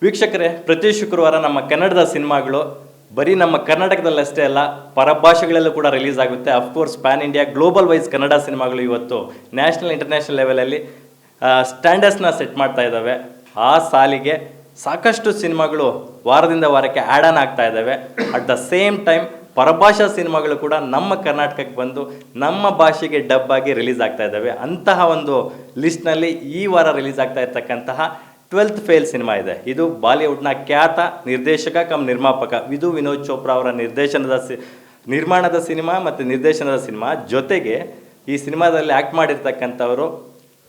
ವೀಕ್ಷಕರೇ, ಪ್ರತಿ ಶುಕ್ರವಾರ ನಮ್ಮ ಕನ್ನಡದ ಸಿನಿಮಾಗಳು ಬರೀ ನಮ್ಮ ಕರ್ನಾಟಕದಲ್ಲಷ್ಟೇ ಅಲ್ಲ, ಪರಭಾಷೆಗಳಲ್ಲೂ ಕೂಡ ರಿಲೀಸ್ ಆಗುತ್ತೆ. Of course pan India global wise Kannada ಸಿನಿಮಾಗಳು ಇವತ್ತು ನ್ಯಾಷನಲ್ ಇಂಟರ್ನ್ಯಾಷನಲ್ ಲೆವೆಲಲ್ಲಿ ಸ್ಟ್ಯಾಂಡರ್ಡ್ಸ್ನ ಸೆಟ್ ಮಾಡ್ತಾ ಇದ್ದಾವೆ. ಆ ಸಾಲಿಗೆ ಸಾಕಷ್ಟು ಸಿನಿಮಾಗಳು ವಾರದಿಂದ ವಾರಕ್ಕೆ ಆ್ಯಡ್ ಆನ್ ಆಗ್ತಾ ಇದ್ದಾವೆ. ಅಟ್ ದ ಸೇಮ್ ಟೈಮ್ ಪರಭಾಷಾ ಸಿನಿಮಾಗಳು ಕೂಡ ನಮ್ಮ ಕರ್ನಾಟಕಕ್ಕೆ ಬಂದು ನಮ್ಮ ಭಾಷೆಗೆ ಡಬ್ ಆಗಿ ರಿಲೀಸ್ ಆಗ್ತಾ ಇದ್ದಾವೆ. ಅಂತಹ ಒಂದು ಲಿಸ್ಟ್ನಲ್ಲಿ ಈ ವಾರ ರಿಲೀಸ್ ಆಗ್ತಾ ಇರ್ತಕ್ಕಂತಹ 12th ಫೇಲ್ ಸಿನಿಮಾ ಇದೆ. ಇದು ಬಾಲಿವುಡ್ನ ಖ್ಯಾತ ನಿರ್ದೇಶಕ ಕಮ್ ನಿರ್ಮಾಪಕ ವಿನೋದ್ ಚೋಪ್ರಾ ಅವರ ನಿರ್ಮಾಣದ ಸಿನಿಮಾ ಮತ್ತು ನಿರ್ದೇಶನದ ಸಿನಿಮಾ. ಜೊತೆಗೆ ಈ ಸಿನಿಮಾದಲ್ಲಿ ಆ್ಯಕ್ಟ್ ಮಾಡಿರ್ತಕ್ಕಂಥವರು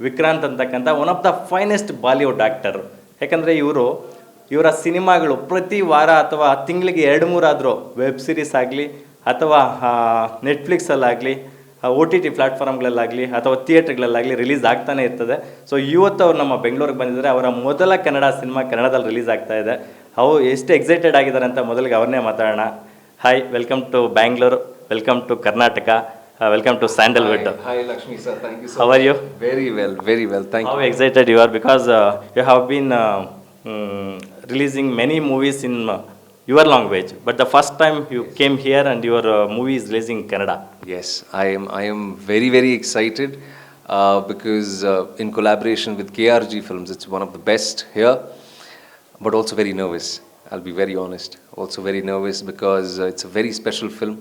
ವಿಕ್ರಾಂತ್ ಅಂತಕ್ಕಂಥ one of the finest Bollywood actor. ಯಾಕಂದರೆ ಇವರ ಸಿನಿಮಾಗಳು ಪ್ರತಿ ವಾರ ಅಥವಾ ತಿಂಗಳಿಗೆ 2-3 ಆದರೂ ವೆಬ್ ಸೀರೀಸ್ ಆಗಲಿ ಅಥವಾ ನೆಟ್ಫ್ಲಿಕ್ಸಲ್ಲಾಗಲಿ OTT ಪ್ಲ್ಯಾಟ್ಫಾರ್ಮ್ಗಳಲ್ಲಾಗಲಿ ಅಥವಾ ಥಿಯೇಟ್ರ್ಗಳಲ್ಲಾಗಲಿ ರಿಲೀಸ್ ಆಗ್ತಾನೆ ಇರ್ತದೆ. ಸೊ ಇವತ್ತು ಅವ್ರು ನಮ್ಮ ಬೆಂಗಳೂರಿಗೆ ಬಂದಿದ್ದಾರೆ. ಅವರ ಮೊದಲ ಕನ್ನಡ ಸಿನಿಮಾ ಕನ್ನಡದಲ್ಲಿ ರಿಲೀಸ್ ಆಗ್ತಾ ಇದೆ. ಎಷ್ಟು ಎಕ್ಸೈಟೆಡ್ ಆಗಿದ್ದಾರೆ ಅಂತ ಮೊದಲಿಗೆ ಅವ್ರನ್ನೇ ಮಾತಾಡೋಣ. Hi, welcome to Bangalore, welcome to Karnataka, welcome to Sandalwood. Hi Lakshmi sir, thank you so How much. are you? Very well, thank you. How excited you are, because you have been releasing many movies in your language, but the first time you came here and your movie is releasing in Kannada. Yes, I am very excited because in collaboration with KRG Films, it's one of the best here, but also very nervous. I'll be very honest. Also very nervous because it's a very special film.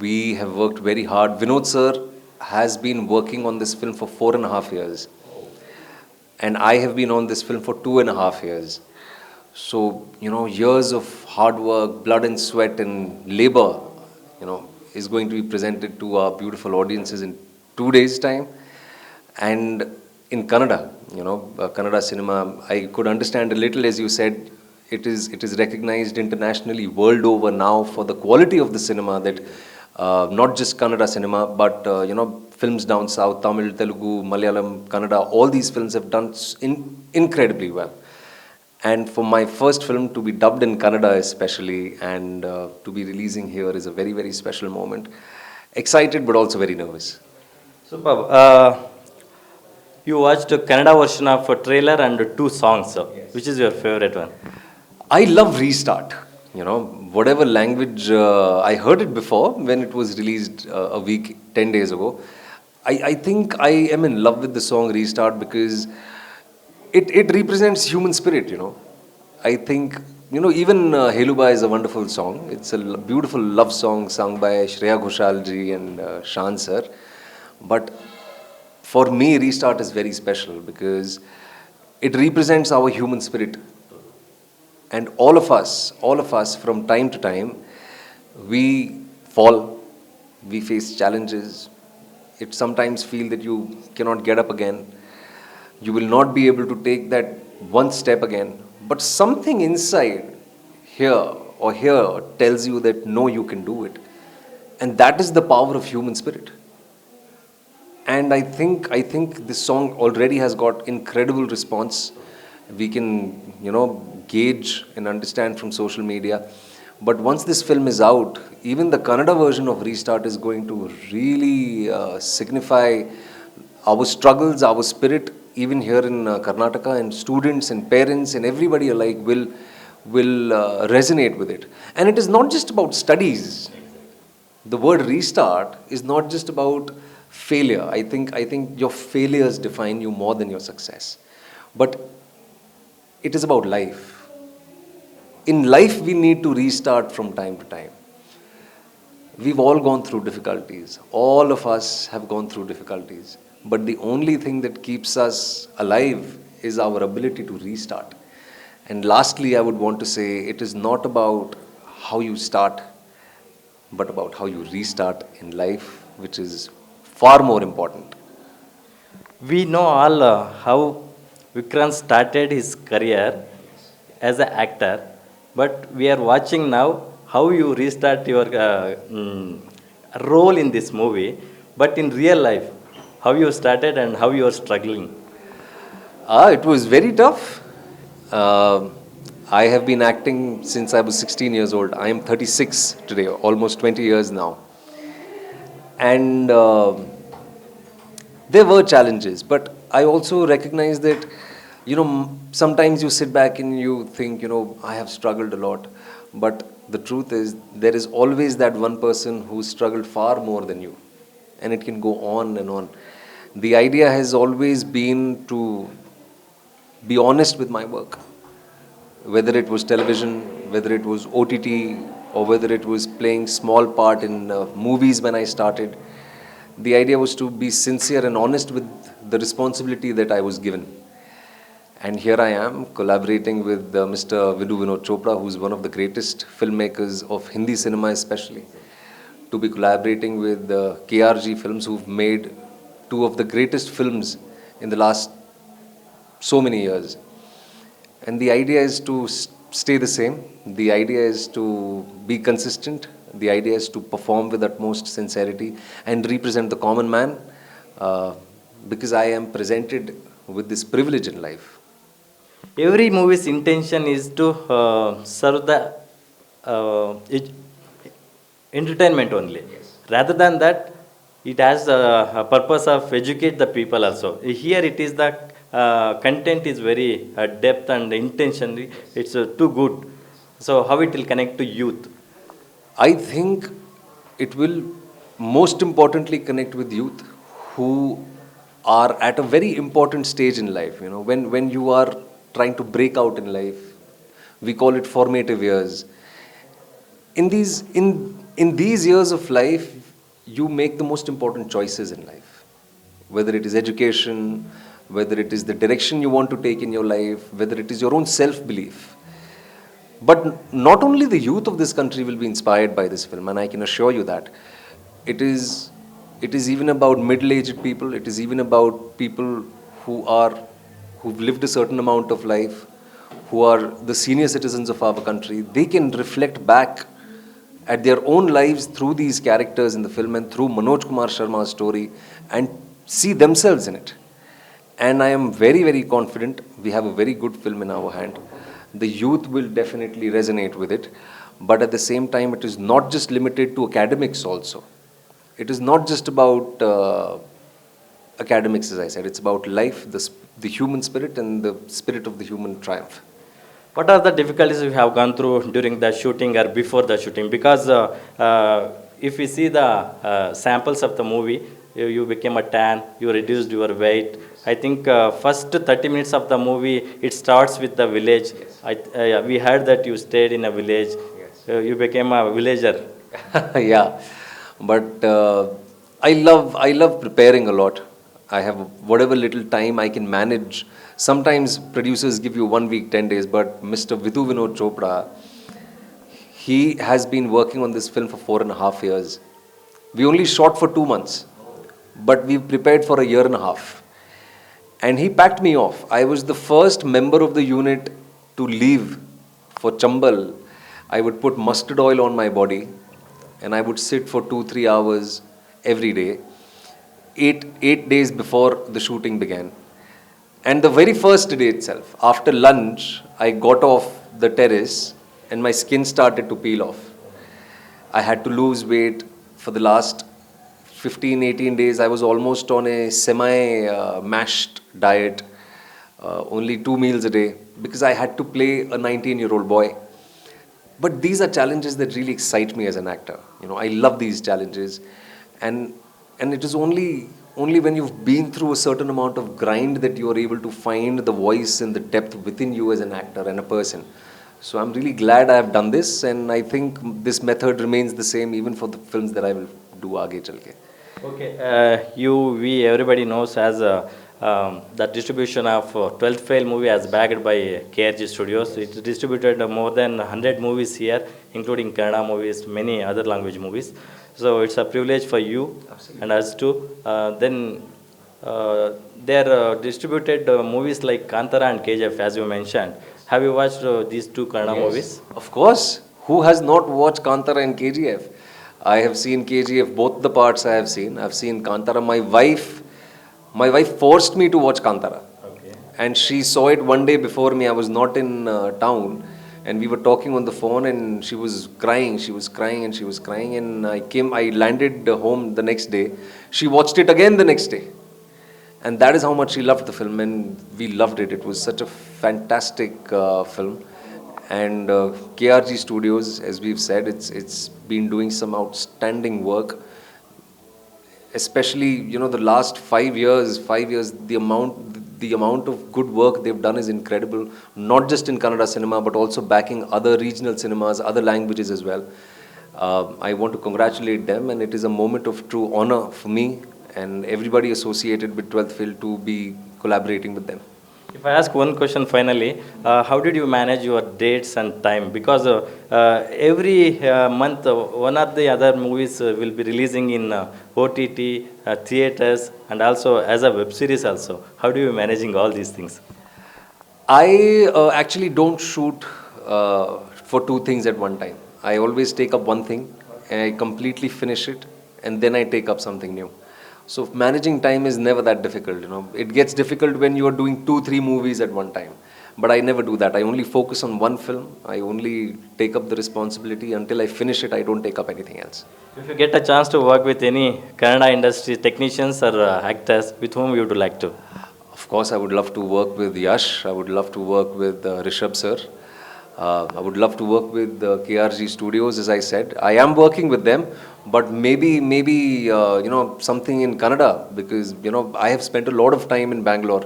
We have worked very hard. Vinod sir has been working on this film for 4.5 years. And I have been on this film for 2.5 years. So, years of hard work, blood and sweat and labor, is going to be presented to our beautiful audiences in 2 days' time. And in Kannada, Kannada cinema, I could understand a little, as you said, it is recognized internationally, world over now, for the quality of the cinema that not just Kannada cinema, but films down south, Tamil, Telugu, Malayalam, Kannada, all these films have done incredibly well. And for my first film to be dubbed in Kannada especially, and to be releasing here is a very special moment. Excited but also very nervous. Superb. You watched a Kannada version of a trailer and 2 songs. Yes. Which is your favorite one? I love Restart. Whatever language, I heard it before when it was released a week, 10 days ago. I think I am in love with the song Restart because it represents human spirit, I think, even Heluba is a wonderful song. It's a beautiful love song sung by Shreya Ghoshal ji and Shan sir. But for me, Restart is very special because it represents our human spirit. And all of us from time to time, we fall, we face challenges. It sometimes feel that you cannot get up again. You will not be able to take that one step again. But something inside here tells you that no, you can do it. And that is the power of human spirit. And I think this song already has got incredible response. We can, gauge and understand from social media. But once this film is out, even the Kannada version of Restart is going to really signify our struggles, our spirit, even here in Karnataka, and students and parents and everybody alike will resonate with it. And it is not just about studies. The word restart is not just about failure. I think your failures define you more than your success. But it is about life. In life, we need to restart from time to time. We've all gone through difficulties. All of us have gone through difficulties. But the only thing that keeps us alive is our ability to restart. And lastly, I would want to say it is not about how you start, but about how you restart in life, which is far more important. We know all how Vikranth started his career as an actor, but we are watching now how you restart your role in this movie. But in real life, how you started and how you are struggling? It was very tough. I have been acting since I was 16 years old. I am 36 today, almost 20 years now. And there were challenges, but I also recognize that You know, sometimes you sit back and you think, I have struggled a lot. But the truth is, there is always that one person who struggled far more than you. And it can go on and on. The idea has always been to be honest with my work, whether it was television, whether it was OTT, or whether it was playing small part in movies when I started. The idea was to be sincere and honest with the responsibility that I was given. And here I am collaborating with Mr. Vidhu Vinod Chopra, who's one of the greatest filmmakers of Hindi cinema especially, to be collaborating with KRG Films, who've made two of the greatest films in the last so many years. And the idea is to stay the same. The idea is to be consistent. The idea is to perform with utmost sincerity and represent the common man, because I am presented with this privilege in life. Every movie's intention is to serve the ed- entertainment only. Rather than that, it has a purpose of educate the people also. Here it is the content is very depth and intention. It's too good. So how it will connect to youth? I think it will most importantly connect with youth who are at a very important stage in life. When you are trying to break out in life, we call it formative years. In these years of life, you make the most important choices in life, whether it is education, whether it is the direction you want to take in your life, whether it is your own self belief. But not only the youth of this country will be inspired by this film, and I can assure you that it is even about middle-aged people. It is even about people who've lived a certain amount of life, who are the senior citizens of our country. They can reflect back at their own lives through these characters in the film and through Manoj Kumar Sharma's story and see themselves in it. And I am very, very confident we have a very good film in our hand. The youth will definitely resonate with it. But at the same time, it is not just limited to academics also. It is not just about academics, as I said. It's about life, the human spirit, and the spirit of the human triumph. What are the difficulties you have gone through during the shooting or before the shooting? Because if we see the samples of the movie, you became a tan, you reduced your weight. I think first 30 minutes of the movie, it starts with the village. We heard that you stayed in a village. You became a villager. Yeah, but I love preparing a lot. I have whatever little time I can manage. Sometimes producers give you 1 week, 10 days, but Mr. Vidhu Vinod Chopra, he has been working on this film for 4.5 years. We only shot for 2 months, but we prepared for a year and a half. And he packed me off. I was the first member of the unit to leave for Chambal. I would put mustard oil on my body and I would sit for 2-3 hours every day, eight days before the shooting began. And the very first day itself, after lunch, I got off the terrace and my skin started to peel off. I had to lose weight for the last 15-18 days. I was almost on a semi-mashed diet, only 2 meals a day, because I had to play a 19-year-old boy. But these are challenges that really excite me as an actor. I love these challenges, and it is only when you've been through a certain amount of grind that you are able to find the voice and the depth within you as an actor and a person. So I'm really glad I have done this, and I think this method remains the same even for the films that I will do aage chal ke. Okay, everybody knows as the distribution of 12th Fail movie as backed by KRG Studios. It's distributed more than 100 movies here, including Kannada movies, many other language movies. So it's a privilege for you and us too. Then they're distributed movies like Kantara and KGF, as you mentioned. Have you watched these two Kannada movies? Of course, who has not watched Kantara and KGF? I have seen KGF, both the parts I have seen. I've seen Kantara. My wife forced me to watch Kantara. Okay. And she saw it one day before me. I was not in town, and we were talking on the phone, and she was crying. She was crying and she was crying, and I landed home the next day. She watched it again the next day. And that is how much he loved the film, and we loved it. It was such a fantastic film. And KRG Studios, as we've said, it's been doing some outstanding work, especially the last 5 years. The amount of good work they've done is incredible, not just in Kannada cinema but also backing other regional cinemas, other languages as well. I want to congratulate them, and it is a moment of true honor for me and everybody associated with 12th Fail to be collaborating with them. If I ask one question finally, how did you manage your dates and time? Because every month, one or the other movies will be releasing in OTT, theaters, and also as a web series also. How do you managing all these things? I actually don't shoot for two things at one time. I always take up one thing and I completely finish it, and then I take up something new. So managing time is never that difficult. It gets difficult when you are doing 2-3 movies at one time. But I never do that. I only focus on one film. I only take up the responsibility. Until I finish it, I don't take up anything else. If you get a chance to work with any Kannada industry technicians or actors, with whom you would like to? Of course, I would love to work with Yash. I would love to work with Rishabh sir. I would love to work with KRG Studios, as I said. I am working with them, but maybe something in Kannada, because I have spent a lot of time in Bangalore.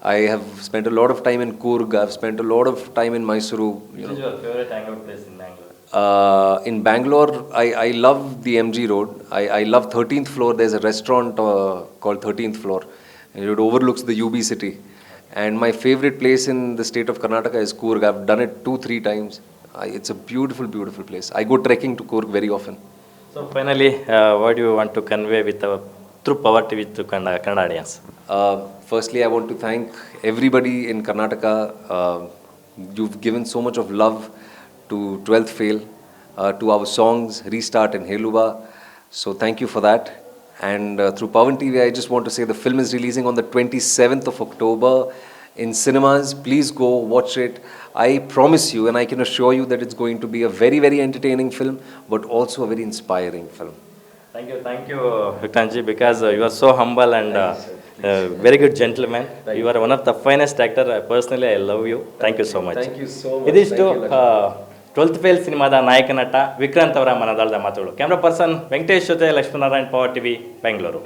I have spent a lot of time in Coorg. I have spent a lot of time in Mysuru. Which is your favorite hangout place in Bangalore? In Bangalore, I love the MG Road. I love 13th floor. There's a restaurant called 13th floor, and it overlooks the UB city. And my favorite place in the state of Karnataka is Coorg. I've done it 2-3 times. It's a beautiful, beautiful place. I go trekking to Coorg very often. So finally, what do you want to convey with through Power TV to Kannada audience? Firstly, I want to thank everybody in Karnataka. You've given so much of love to 12th Fail, to our songs, Restart and Heluba. So thank you for that. And through Pawan TV, I just want to say the film is releasing on the 27th of October in cinemas. Please go watch it. I promise you, and I can assure you, that it's going to be a very, very entertaining film, but also a very inspiring film. Thank you, Vikranth, because you are so humble and very good gentleman. You are one of the finest actor. Personally, I love you. Thank you so much. Thank you so much. ಇದಿಷ್ಟು 12th Fail ಸಿನಿಮಾದ ನಾಯಕ ನಟ ವಿಕ್ರಾಂತ್ ಅವರ ಮನದಾಳದ ಮಾತುಗಳು. Camera person Venkatesh ಜೊತೆ Lakshminarayan, power TV, Bengaluru.